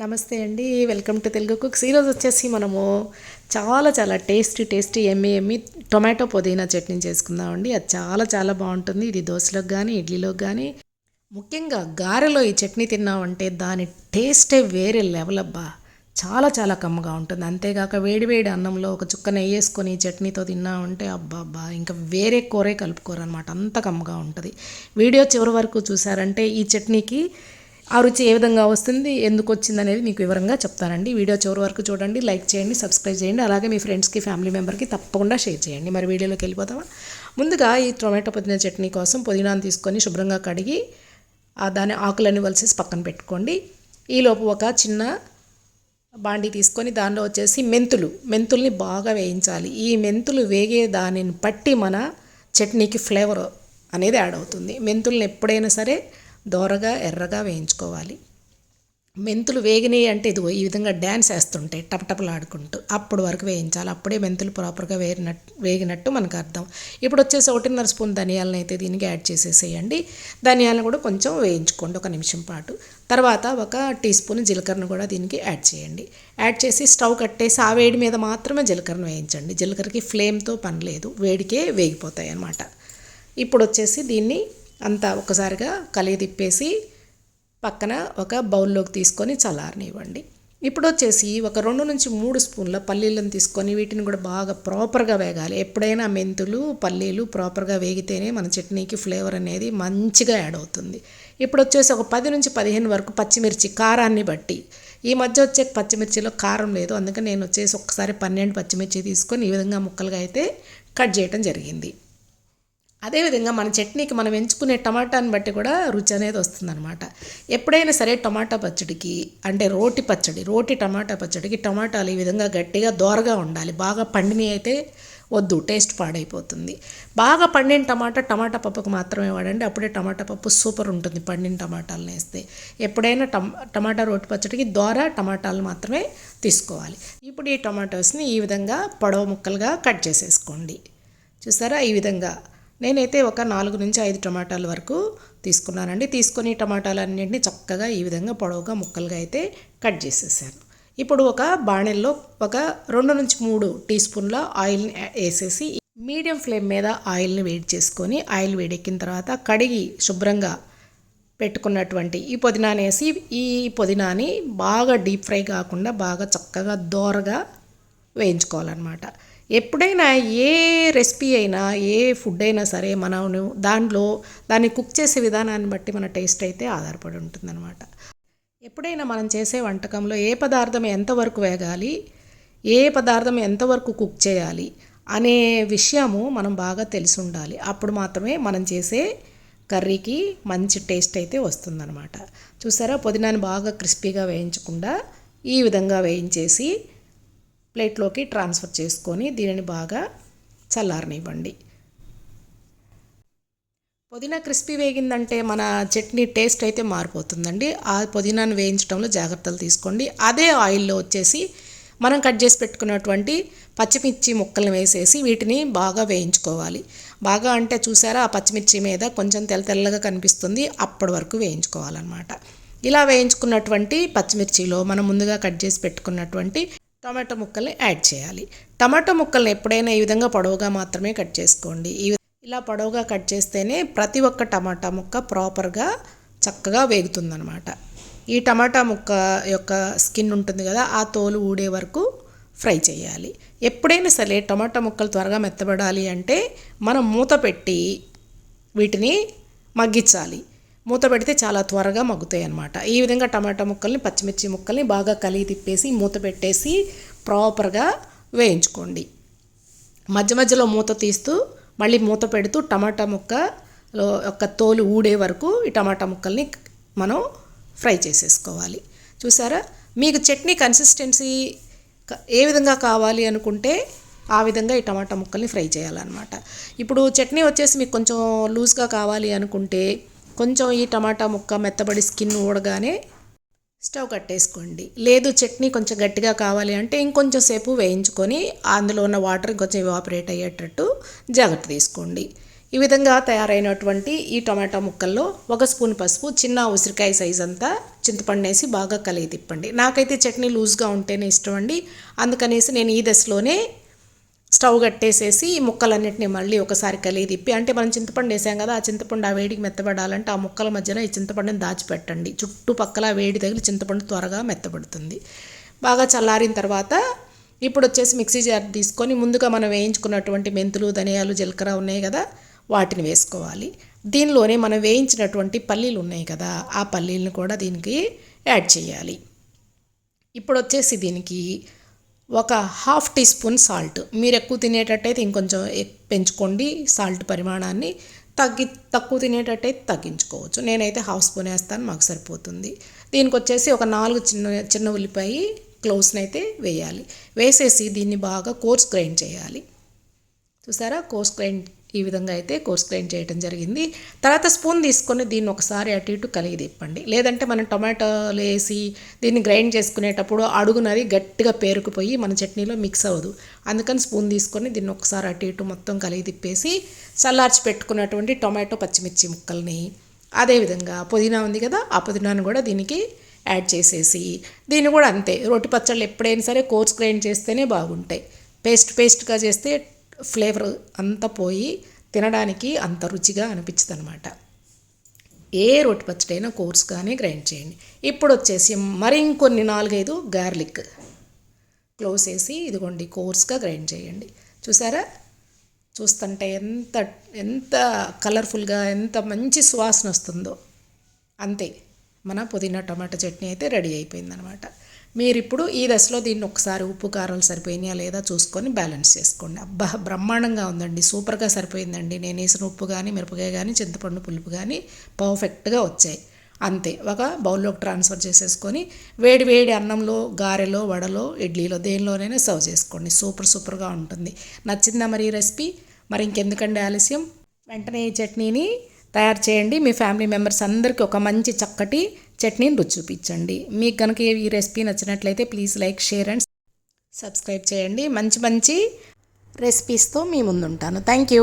నమస్తే అండి. Welcome to Telugu cooks. ఈరోజు వచ్చేసి మనము చాలా టేస్టీ ఎమ్మి టొమాటో పుదీనా చట్నీ చేసుకుందామండి. అది చాలా బాగుంటుంది. ఇది దోశలోకి కానీ ఇడ్లీలోకి కానీ ముఖ్యంగా గారెలో ఈ చట్నీ తిన్నామంటే దాని టేస్టే వేరే లెవెల్ అబ్బా. చాలా కమ్మగా ఉంటుంది. అంతేగాక వేడి అన్నంలో ఒక చుక్క నెయ్యి వేసుకొని ఈ చట్నీతో తిన్నామంటే అబ్బా ఇంకా వేరే కూరే కలుపుకోరనమాట. అంత కమ్మగా ఉంటుంది. వీడియో చివరి వరకు చూసారంటే ఈ చట్నీకి ఆ రుచి ఏ విధంగా వస్తుంది, ఎందుకు వచ్చింది అనేది మీకు వివరంగా చెప్తానండి. వీడియో చివరి వరకు చూడండి, లైక్ చేయండి, సబ్స్క్రైబ్ చేయండి, అలాగే మీ ఫ్రెండ్స్కి ఫ్యామిలీ మెంబర్కి తప్పకుండా షేర్ చేయండి. మరి వీడియోలోకి వెళ్ళిపోతామా? ముందుగా ఈ టొమాటో పుదీనా చట్నీ కోసం పుదీనాను తీసుకొని శుభ్రంగా కడిగి దాని ఆకులన్నీ వలిసేసి పక్కన పెట్టుకోండి. ఈలోపు ఒక చిన్న బాండి తీసుకొని దానిలో వచ్చేసి మెంతుల్ని బాగా వేయించాలి. ఈ మెంతులు వేగే దానిని బట్టి మన చట్నీకి ఫ్లేవర్ అనేది యాడ్ అవుతుంది. మెంతుల్ని ఎప్పుడైనా సరే దోరగా ఎర్రగా వేయించుకోవాలి. మెంతులు వేగినాయి అంటే ఇదిగో ఈ విధంగా డ్యాన్స్ వేస్తుంటాయి టపటపలాడుకుంటూ, అప్పుడు వరకు వేయించాలి. అప్పుడే మెంతులు ప్రాపర్గా వేగినట్టు మనకు అర్థం. ఇప్పుడు వచ్చేసి 1.5 స్పూన్ ధనియాలను అయితే దీనికి యాడ్ చేసేసేయండి. ధనియాలను కూడా కొంచెం వేయించుకోండి 1 నిమిషం పాటు. తర్వాత 1 టీ స్పూన్ జీలకర్రను కూడా దీనికి యాడ్ చేయండి. యాడ్ చేసి స్టవ్ కట్టేసి ఆ వేడి మీద మాత్రమే జీలకర్రను వేయించండి. జీలకర్రకి ఫ్లేమ్తో పని లేదు, వేడికే వేగిపోతాయి అన్నమాట. ఇప్పుడు వచ్చేసి దీన్ని అంతా ఒకసారిగా కలిగి తిప్పేసి పక్కన ఒక బౌల్లోకి తీసుకొని చల్లారనివ్వండి. ఇప్పుడు వచ్చేసి ఒక 2 నుంచి 3 స్పూన్ల పల్లీలను తీసుకొని వీటిని కూడా బాగా ప్రాపర్గా వేగాలి. ఎప్పుడైనా మెంతులు పల్లీలు ప్రాపర్గా వేగితేనే మన చట్నీకి ఫ్లేవర్ అనేది మంచిగా యాడ్ అవుతుంది. ఇప్పుడు వచ్చేసి ఒక 10 నుంచి 15 వరకు పచ్చిమిర్చి కారాన్ని బట్టి, ఈ మధ్య వచ్చే పచ్చిమిర్చిలో కారం లేదు, అందుకని నేను వచ్చేసి ఒకసారి 12 పచ్చిమిర్చి తీసుకొని ఈ విధంగా ముక్కలుగా అయితే కట్ చేయడం జరిగింది. అదేవిధంగా మన చట్నీకి మనం ఎంచుకునే టమాటాని బట్టి కూడా రుచి అనేది వస్తుందన్నమాట. ఎప్పుడైనా సరే టమాటా పచ్చడికి అంటే రోటి టమాటా పచ్చడికి టమాటాలు ఈ విధంగా గట్టిగా దోరగా ఉండాలి. బాగా పండినవి అయితే వద్దు, టేస్ట్ పాడైపోతుంది. బాగా పండిన టమాటా పప్పుకు మాత్రమే వాడండి, అప్పుడే టమాటా పప్పు సూపర్ ఉంటుంది పండిన టమాటాలను వేస్తే. ఎప్పుడైనా టమాటా రోటి పచ్చడికి టమాటాలు మాత్రమే తీసుకోవాలి. ఇప్పుడు ఈ టమాటోస్ని ఈ విధంగా పొడవు ముక్కలుగా కట్ చేసేసుకోండి. చూసారా, ఈ విధంగా నేనైతే ఒక 4 నుంచి 5 టమాటాల వరకు తీసుకున్నానండి. తీసుకొని టమాటాలన్నింటినీ చక్కగా ఈ విధంగా పొడవుగా ముక్కలుగా అయితే కట్ చేసేసాను. ఇప్పుడు ఒక బాణెల్లో ఒక 2 నుంచి 3 టీ స్పూన్ల ఆయిల్ని వేసేసి మీడియం ఫ్లేమ్ మీద ఆయిల్ని వేడి చేసుకొని, ఆయిల్ వేడెక్కిన తర్వాత కడిగి శుభ్రంగా పెట్టుకున్నటువంటి ఈ పుదీనాని వేసి ఈ పుదీనాని బాగా డీప్ ఫ్రై కాకుండా బాగా చక్కగా దోరగా వేయించుకోవాలన్నమాట. ఎప్పుడైనా ఏ రెసిపీ అయినా ఏ ఫుడ్ అయినా సరే మనం దాన్ని కుక్ చేసే విధానాన్ని బట్టి మన టేస్ట్ అయితే ఆధారపడి ఉంటుందన్నమాట. ఎప్పుడైనా మనం చేసే వంటకంలో ఏ పదార్థం ఎంతవరకు వేగాలి, ఏ పదార్థం ఎంతవరకు కుక్ చేయాలి అనే విషయము మనం బాగా తెలిసి ఉండాలి. అప్పుడు మాత్రమే మనం చేసే కర్రీకి మంచి టేస్ట్ అయితే వస్తుందన్నమాట. చూసారా, పుదీనాని బాగా క్రిస్పీగా వేయించకుండా ఈ విధంగా వేయించేసి ప్లేట్లోకి ట్రాన్స్ఫర్ చేసుకొని దీనిని బాగా చల్లారనివ్వండి. పుదీనా క్రిస్పీ వేగిందంటే మన చట్నీ టేస్ట్ అయితే మారిపోతుందండి. ఆ పుదీనాను వేయించడంలో జాగ్రత్తలు తీసుకోండి. అదే ఆయిల్లో వచ్చేసి మనం కట్ చేసి పెట్టుకున్నటువంటి పచ్చిమిర్చి ముక్కలను వేసేసి వీటిని బాగా వేయించుకోవాలి. బాగా అంటే చూసారా, ఆ పచ్చిమిర్చి మీద కొంచెం తెల్లగా కనిపిస్తుంది, అప్పటి వరకు వేయించుకోవాలన్నమాట. ఇలా వేయించుకున్నటువంటి పచ్చిమిర్చిలో మనం ముందుగా కట్ చేసి పెట్టుకున్నటువంటి టమాటో ముక్కల్ని యాడ్ చేయాలి. టమాటో ముక్కల్ని ఎప్పుడైనా ఈ విధంగా పొడవుగా మాత్రమే కట్ చేసుకోండి. ఇలా పొడవుగా కట్ చేస్తేనే ప్రతి ఒక్క టమాటా ముక్క ప్రాపర్గా చక్కగా వేగుతుందనమాట. ఈ టమాటా ముక్క యొక్క స్కిన్ ఉంటుంది కదా, ఆ తోలు ఊడే వరకు ఫ్రై చేయాలి. ఎప్పుడైనా సరే టమాటా ముక్కలు త్వరగా మెత్తబడాలి అంటే మనం మూత పెట్టి వీటిని మగ్గించాలి. మూత పెడితే చాలా త్వరగా మగ్గుతాయి అన్నమాట. ఈ విధంగా టమాటా ముక్కల్ని పచ్చిమిర్చి ముక్కల్ని బాగా కలిగి తిప్పేసి మూత పెట్టేసి ప్రాపర్గా వేయించుకోండి. మధ్యలో మూత తీస్తూ మళ్ళీ మూత పెడుతూ టమాటా ముక్కలో యొక్క తోలు ఊడే వరకు ఈ టమాటా ముక్కల్ని మనం ఫ్రై చేసేసుకోవాలి. చూసారా, మీకు చట్నీ కన్సిస్టెన్సీ ఏ విధంగా కావాలి అనుకుంటే ఆ విధంగా ఈ టమాటా ముక్కల్ని ఫ్రై చేయాలన్నమాట. ఇప్పుడు చట్నీ వచ్చేసి మీకు కొంచెం లూజ్గా కావాలి అనుకుంటే కొంచెం ఈ టమాటా ముక్క మెత్తబడి స్కిన్ ఊడగానే స్టవ్ కట్టేసుకోండి. లేదు చట్నీ కొంచెం గట్టిగా కావాలి అంటే ఇంకొంచెం సేపు వేయించుకొని అందులో ఉన్న వాటర్ కొంచెం ఎవాపరేట్ అయ్యేటట్టు జాగ్రత్త తీసుకోండి. ఈ విధంగా తయారైనటువంటి ఈ టొమాటో ముక్కల్లో 1 స్పూన్ పసుపు, చిన్న ఉసిరికాయ సైజ్ అంతా చింతపండు వేసి బాగా కలిగి తిప్పండి. నాకైతే చట్నీ లూజ్గా ఉంటేనే ఇష్టం అండి. అందుకనేసి నేను ఈ దశలోనే స్టవ్ కట్టేసేసి ఈ ముక్కలన్నిటిని మళ్ళీ ఒకసారి కలిగి తిప్పి, అంటే మనం చింతపండు వేసాం కదా, ఆ చింతపండు ఆ వేడికి మెత్తబడాలంటే ఆ ముక్కల మధ్యన ఈ చింతపండుని దాచిపెట్టండి. చుట్టుపక్కల వేడి తగిలి చింతపండు త్వరగా మెత్తబడుతుంది. బాగా చల్లారిన తర్వాత ఇప్పుడు వచ్చేసి మిక్సీ జార్ తీసుకొని ముందుగా మనం వేయించుకున్నటువంటి మెంతులు, ధనియాలు, జీలకర్ర ఉన్నాయి కదా, వాటిని వేసుకోవాలి. దీనిలోనే మనం వేయించినటువంటి పల్లీలు ఉన్నాయి కదా, ఆ పల్లీలను కూడా దీనికి యాడ్ చేయాలి. ఇప్పుడు వచ్చేసి దీనికి 1/2 టీ స్పూన్ సాల్ట్, మీరు ఎక్కువ తినేటట్టయితే ఇంకొంచెం పెంచుకోండి సాల్ట్ పరిమాణాన్ని, తక్కువ తినేటట్టయితే తగ్గించుకోవచ్చు. నేనైతే 1/2 స్పూన్ వేస్తాను, మాకు సరిపోతుంది. దీనికి వచ్చేసి ఒక 4 చిన్న ఉల్లిపాయ క్లోవ్స్ని అయితే వేయాలి. వేసేసి దీన్ని బాగా కోర్స్ గ్రైండ్ చేయాలి. చూసారా, కోర్స్ గ్రైండ్ ఈ విధంగా అయితే కోర్స్ గ్రైండ్ చేయడం జరిగింది. తర్వాత స్పూన్ తీసుకొని దీన్ని ఒకసారి అటు ఇటు కలిగి తిప్పండి. లేదంటే మనం టొమాటోలు వేసి దీన్ని గ్రైండ్ చేసుకునేటప్పుడు అడుగునది గట్టిగా పేరుకుపోయి మన చట్నీలో మిక్స్ అవ్వదు. అందుకని స్పూన్ తీసుకొని దీన్ని ఒకసారి అటు ఇటు మొత్తం కలిగి తిప్పేసి చల్లార్చి పెట్టుకున్నటువంటి టొమాటో, పచ్చిమిర్చి ముక్కల్ని, అదేవిధంగా పుదీనా ఉంది కదా, ఆ పుదీనాను కూడా దీనికి యాడ్ చేసేసి దీన్ని కూడా అంతే. రోటి పచ్చళ్ళు ఎప్పుడైనా సరే కోర్స్ గ్రైండ్ చేస్తేనే బాగుంటాయి. పేస్ట్గా చేస్తే ఫ్లేవర్ అంతా పోయి తినడానికి అంత రుచిగా అనిపించదు అనమాట. ఏ రోటి పచ్చడైనా కోర్స్గానే గ్రైండ్ చేయండి. ఇప్పుడు వచ్చేసి మరి ఇంకొన్ని 4-5 గార్లిక్ క్లోవ్స్ వేసి ఇదిగోండి కోర్స్గా గ్రైండ్ చేయండి. చూసారా, చూస్తుంటే ఎంత కలర్ఫుల్గా, ఎంత మంచి సువాసన వస్తుందో. అంతే, మన పుదీనా టమాటా చట్నీ అయితే రెడీ అయిపోయిందనమాట. మీరు ఇప్పుడు ఈ దశలో దీన్ని ఒకసారి ఉప్పు కారాలు సరిపోయినాయా లేదా చూసుకొని బ్యాలెన్స్ చేసుకోండి. అబ్బా, బ్రహ్మాండంగా ఉందండి, సూపర్గా సరిపోయిందండి. నేను వేసిన ఉప్పు కానీ, మిరపకాయ కానీ, చింతపండు పులుపు కానీ పర్ఫెక్ట్గా వచ్చాయి. అంతే, ఒక బౌల్లోకి ట్రాన్స్ఫర్ చేసేసుకొని వేడి వేడి అన్నంలో, గారెలో, వడలో, ఇడ్లీలో దేనిలోనైనా సర్వ్ చేసుకోండి. సూపర్గా ఉంటుంది. నచ్చిందా మరి ఈ రెసిపీ? మరి ఇంకెందుకండి ఆలస్యం, వెంటనే ఈ చట్నీని తయారు చేయండి. మీ ఫ్యామిలీ మెంబర్స్ అందరికీ ఒక మంచి చక్కటి చట్నీని రుచి చూపించండి. మీకు కనుక ఈ రెసిపీ నచ్చినట్లయితే please like, share and subscribe చేయండి. మంచి రెసిపీస్తో మీ ముందుంటాను. Thank you.